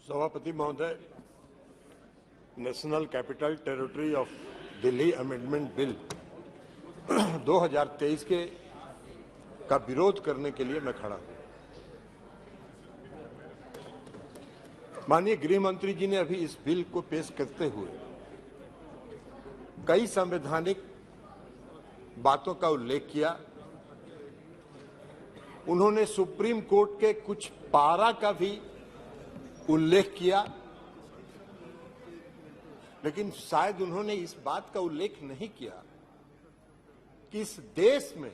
सभापति महोदय, national capital territory of Delhi amendment bill 2023 का विरोध करने के लिए मैं खड़ा हूं। माननीय गृह मंत्री जी ने अभी इस बिल को पेश करते हुए कई संवैधानिक बातों का उल्लेख किया। उन्होंने सुप्रीम कोर्ट के कुछ पारा का भी उल्लेख किया, लेकिन शायद उन्होंने इस बात का उल्लेख नहीं किया कि इस देश में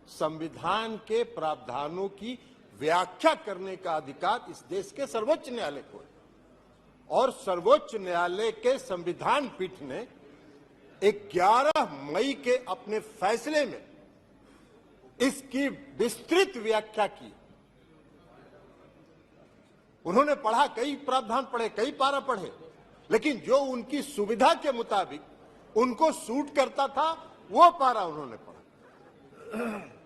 संविधान के प्रावधानों की व्याख्या करने का अधिकार इस देश के सर्वोच्च न्यायालय को है और सर्वोच्च न्यायालय के संविधान पीठ ने 11 मई के अपने फैसले में इसकी विस्तृत व्याख्या की। उन्होंने पढ़ा, कई प्रावधान पढ़े, कई पारा पढ़े, लेकिन जो उनकी सुविधा के मुताबिक उनको सूट करता था वो पारा उन्होंने पढ़ा।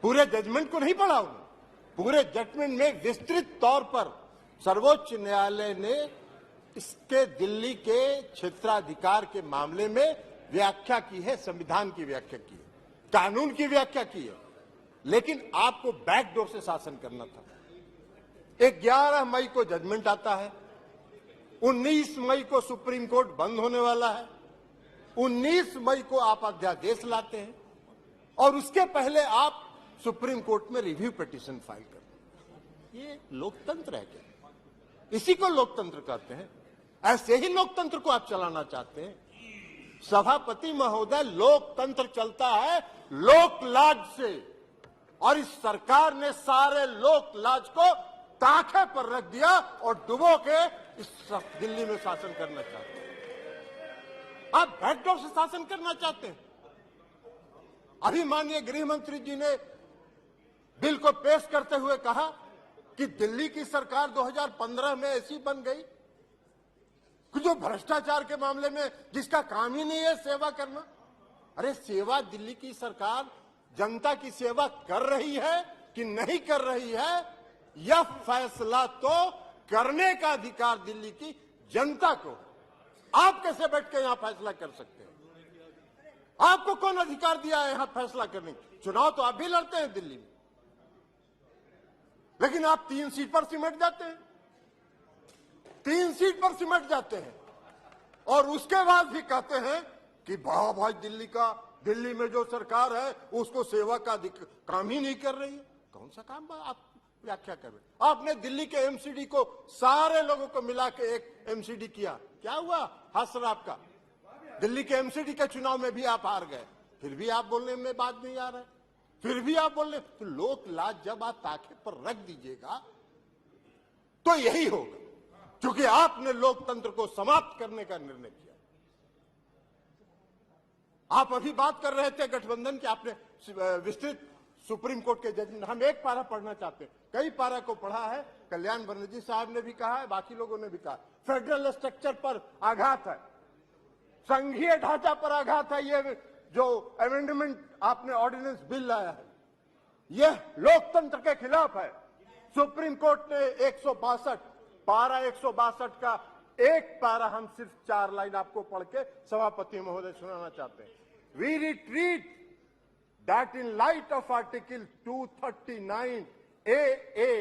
पूरे जजमेंट को नहीं पढ़ा उन्होंने। पूरे जजमेंट में विस्तृत तौर पर सर्वोच्च न्यायालय ने इसके दिल्ली के क्षेत्राधिकार के मामले में व्याख्या की है, संविधान की व्याख्या की है, कानून की व्याख्या की है, लेकिन आपको बैकडोर से शासन करना था। 11 मई को जजमेंट आता है, 19 मई को सुप्रीम कोर्ट बंद होने वाला है, 19 मई को आप अध्यादेश लाते हैं और उसके पहले आप सुप्रीम कोर्ट में रिव्यू पिटीशन फाइल करते हैं। ये लोकतंत्र है क्या? इसी को लोकतंत्र कहते हैं। ऐसे ही लोकतंत्र को आप चलाना चाहते हैं? सभापति महोदय, लोकतंत्र चलता है लोकलाज से और इस सरकार ने सारे लोकलाज को ताखे पर रख दिया और डुबो के इस दिल्ली में शासन करना चाहते हैं। आप बैकडोर से शासन करना चाहते हैं। अभी माननीय गृह मंत्री जी ने बिल को पेश करते हुए कहा कि दिल्ली की सरकार 2015 में ऐसी बन गई कि जो भ्रष्टाचार के मामले में जिसका काम ही नहीं है सेवा करना। अरे सेवा दिल्ली की सरकार जनता की सेवा कर रही है कि नहीं कर रही है, यह फैसला तो करने का अधिकार दिल्ली की जनता को। आप कैसे बैठ के यहां फैसला कर सकते हैं? आपको कौन अधिकार दिया है यहां फैसला करने की? चुनाव तो आप भी लड़ते हैं दिल्ली में, लेकिन आप 3 सीट पर सिमट जाते हैं, 3 सीट पर सिमट जाते हैं और उसके बाद भी कहते हैं कि भाई दिल्ली में जो सरकार है उसको सेवा का काम ही नहीं कर रही है। कौन सा काम आप व्याख्या कर रहे? आपने दिल्ली के एमसीडी को सारे लोगों को मिला के एक एमसीडी किया, क्या हुआ? हासिल आपका दिल्ली के एमसीडी के चुनाव में भी आप हार गए, फिर भी आप बोलने में बात नहीं आ रहा है, फिर भी आप बोल रहे। तो लोक लाज जब आप ताखे पर रख दीजिएगा तो यही होगा, क्योंकि आपने लोकतंत्र को समाप्त करने का निर्णय किया। आप अभी बात कर रहे थे गठबंधन की, आपने विस्तृत सुप्रीम कोर्ट के जजमेंट, हम एक पारा पढ़ना चाहते हैं, कई पारा को पढ़ा है। कल्याण बनर्जी साहब ने भी कहा है, बाकी लोगों ने भी कहा, फेडरल स्ट्रक्चर पर आघात है, संघीय ढांचा पर आघात है। ये जो अमेंडमेंट आपने ऑर्डिनेंस बिल लाया है यह लोकतंत्र के खिलाफ है। सुप्रीम कोर्ट ने 162 पारा 162 का एक पारा, हम सिर्फ 4 लाइन आपको पढ़ के सभापति महोदय सुनाना चाहते हैं। We retreat that in light of Article 239 AA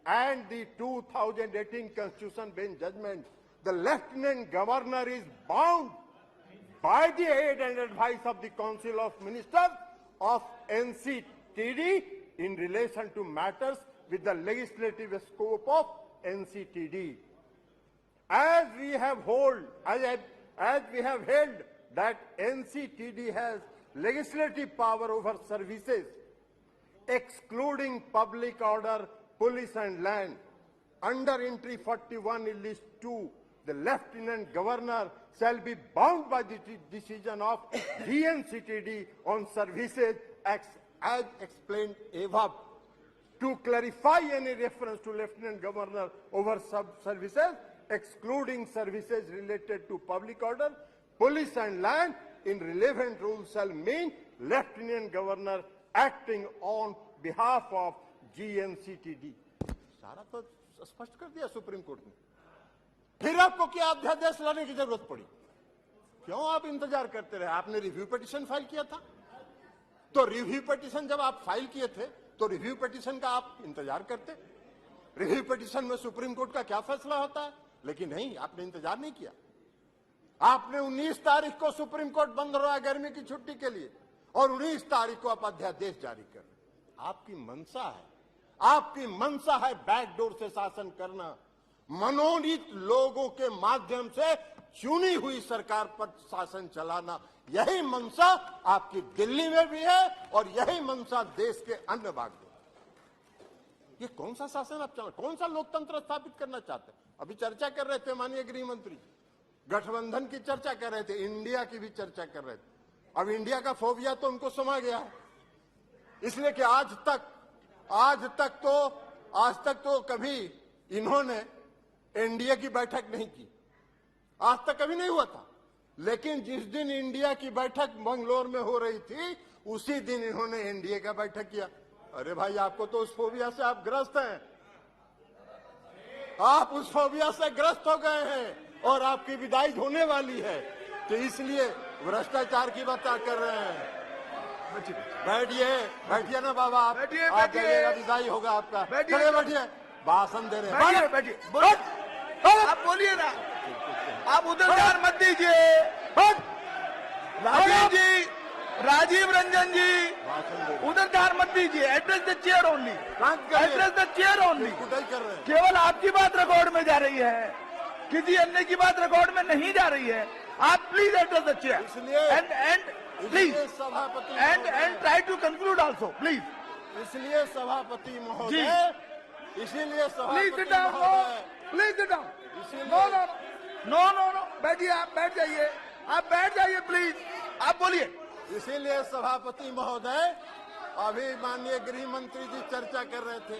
and the 2018 Constitution Bench judgment, the Lieutenant Governor is bound by the aid and advice of the Council of Ministers of NCTD in relation to matters with the legislative scope of NCTD. As we have held that NCTD has legislative power over services excluding public order, police and land. Under entry 41 in list 2, the Lieutenant Governor shall be bound by the decision of GNCTD on services as explained above. To clarify any reference to Lieutenant Governor over services excluding services related to public order, police and land in relevant rules shall mean Lieutenant Governor acting on behalf of GNCTD. सारा तो स्पष्ट कर दिया supreme court ने। फिर आपको क्या अध्यादेश लाने की जरूरत पड़ी? क्यों आप इंतजार करते रहे? आपने रिव्यू पिटीशन फाइल किया था, तो रिव्यू पिटीशन जब आप फाइल किए थे तो रिव्यू पिटीशन का आप इंतजार करते। रिव्यू पिटीशन में सुप्रीम कोर्ट का क्या फैसला होता है, लेकिन नहीं, आपने इंतजार नहीं किया। आपने 19 तारीख को सुप्रीम कोर्ट बंद हो रहा है गर्मी की छुट्टी के लिए, और 19 तारीख को आप अध्यादेश जारी कर रहे। आपकी मंशा है, आपकी मंशा है बैकडोर से शासन करना, मनोनीत लोगों के माध्यम से चुनी हुई सरकार पर शासन चलाना। यही मंशा आपकी दिल्ली में भी है और यही मंशा देश के अन्य भाग में। ये कौन सा शासन आप चाहते, कौन सा लोकतंत्र स्थापित करना चाहते हैं? अभी चर्चा कर रहे थे माननीय गृह मंत्री, गठबंधन की चर्चा कर रहे थे, इंडिया की भी चर्चा कर रहे थे। अब इंडिया का फोबिया तो उनको समा गया है, इसलिए कि आज तक तो कभी इन्होंने एनडीए की बैठक नहीं की, आज तक कभी नहीं हुआ था। लेकिन जिस दिन इंडिया की बैठक बंगलोर में हो रही थी, उसी दिन इन्होंने एनडीए का बैठक किया। अरे भाई, आपको तो उस फोबिया से आप ग्रस्त हैं, आप उस फोबिया से ग्रस्त हो गए हैं और आपकी विदाई होने वाली है, तो इसलिए भ्रष्टाचार की बात कर रहे हैं। बैठिए ना बाबा, आप जाइएगा, विदाई होगा आपका। चलिए बैठिए, भाषण दे रहे हैं। बैठिए, आप बोलिए ना, आप उधर ध्यान मत दीजिए। राजीव रंजन जी, उधर ध्यान मत दीजिए। Address the chair only, address the chair only. केवल आपकी बात रिकॉर्ड में जा रही है, किसी अन्य की बात रिकॉर्ड में नहीं जा रही है। आप please address the chair and please सभापति and try to conclude also please. इसलिए सभापति महोदय, इसीलिए please sit down, please sit down. No, बैठिए, आप बैठ जाइए, आप बैठ जाइए प्लीज, आप बोलिए। इसीलिए सभापति महोदय, अभी माननीय गृह मंत्री जी चर्चा कर रहे थे,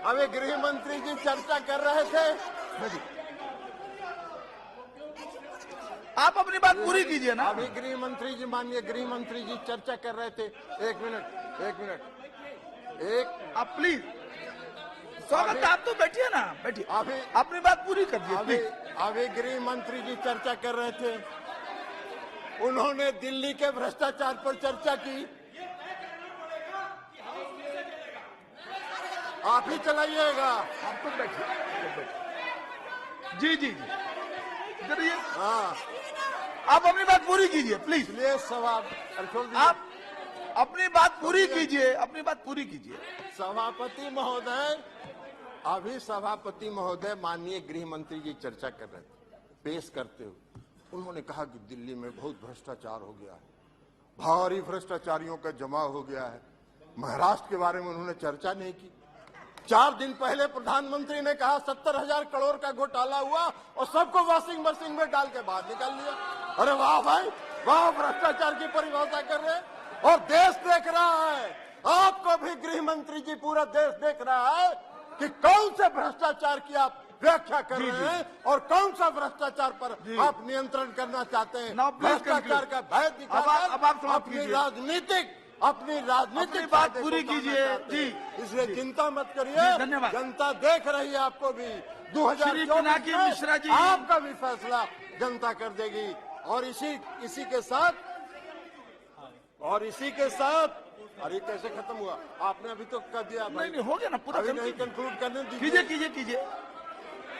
अभी गृह मंत्री जी चर्चा कर रहे थे। आप अपनी बात पूरी कीजिए ना। अभी गृह मंत्री जी, माननीय गृह मंत्री जी चर्चा कर रहे थे। एक मिनट, आप प्लीज, स्वागत, आप तो बैठिए ना, बैठिए, अभी अपनी बात पूरी कर दीजिए। अभी गृह मंत्री जी चर्चा कर रहे थे, उन्होंने दिल्ली के भ्रष्टाचार पर चर्चा की। आप ही चलाइएगा। आप तो बैठिए। जी, हाँ, आप अपनी बात पूरी कीजिए प्लीज। इसलिए आप अपनी बात पूरी कीजिए, अपनी बात पूरी कीजिए। सभापति महोदय, अभी सभापति महोदय माननीय गृह मंत्री जी चर्चा कर रहे थे, पेश करते हुए उन्होंने कहा कि दिल्ली में बहुत भ्रष्टाचार हो गया है, भारी भ्रष्टाचारियों का जमा हो गया है। महाराष्ट्र के बारे में उन्होंने चर्चा नहीं की। 4 दिन पहले प्रधानमंत्री ने कहा 70,000 करोड़ का घोटाला हुआ और सबको वॉशिंग मशीन में डाल के बाहर निकाल लिया। अरे वाह भाई वाह, भ्रष्टाचार की परिभाषा कर रहे हैं और देश देख रहा है। आपको भी गृह मंत्री जी, पूरा देश देख रहा है कि कौन से भ्रष्टाचार की आप व्याख्या कर रहे हैं और कौन सा भ्रष्टाचार पर आप नियंत्रण करना चाहते हैं। भ्रष्टाचार का भय दिखाकर अपनी राजनीतिक बात पूरी कीजिए जी। इसलिए चिंता मत करिए, धन्यवाद। जनता देख रही है आपको भी। 2024 में आपका भी फैसला जनता कर देगी। और इसी के साथ अरे कैसे खत्म हुआ? आपने अभी तो कर दिया। नहीं हो गया ना पूरा, अभी नहीं कंक्लूड करने दीजिए।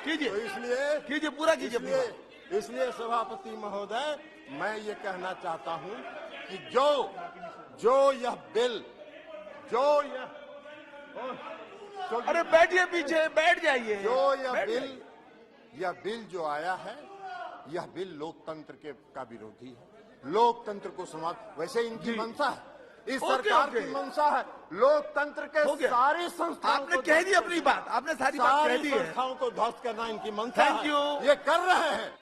कीजिए, तो इसलिए पूरा कीजिए। इसलिए सभापति महोदय, मैं ये कहना चाहता हूं कि जो यह बिल, अरे बैठिए पीछे, बैठ जाइए। यह बिल जो आया है, यह बिल लोकतंत्र का विरोधी है। लोकतंत्र को समाप्त, वैसे इनकी मंशा है, इस सरकार की मंशा है लोकतंत्र के सारी संस्थाओं, आपने कह दी अपनी बात, आपने सारी बात कह दी है। संस्थाओं को ध्वस्त करना इनकी मंशा है। Thank you. ये कर रहे हैं।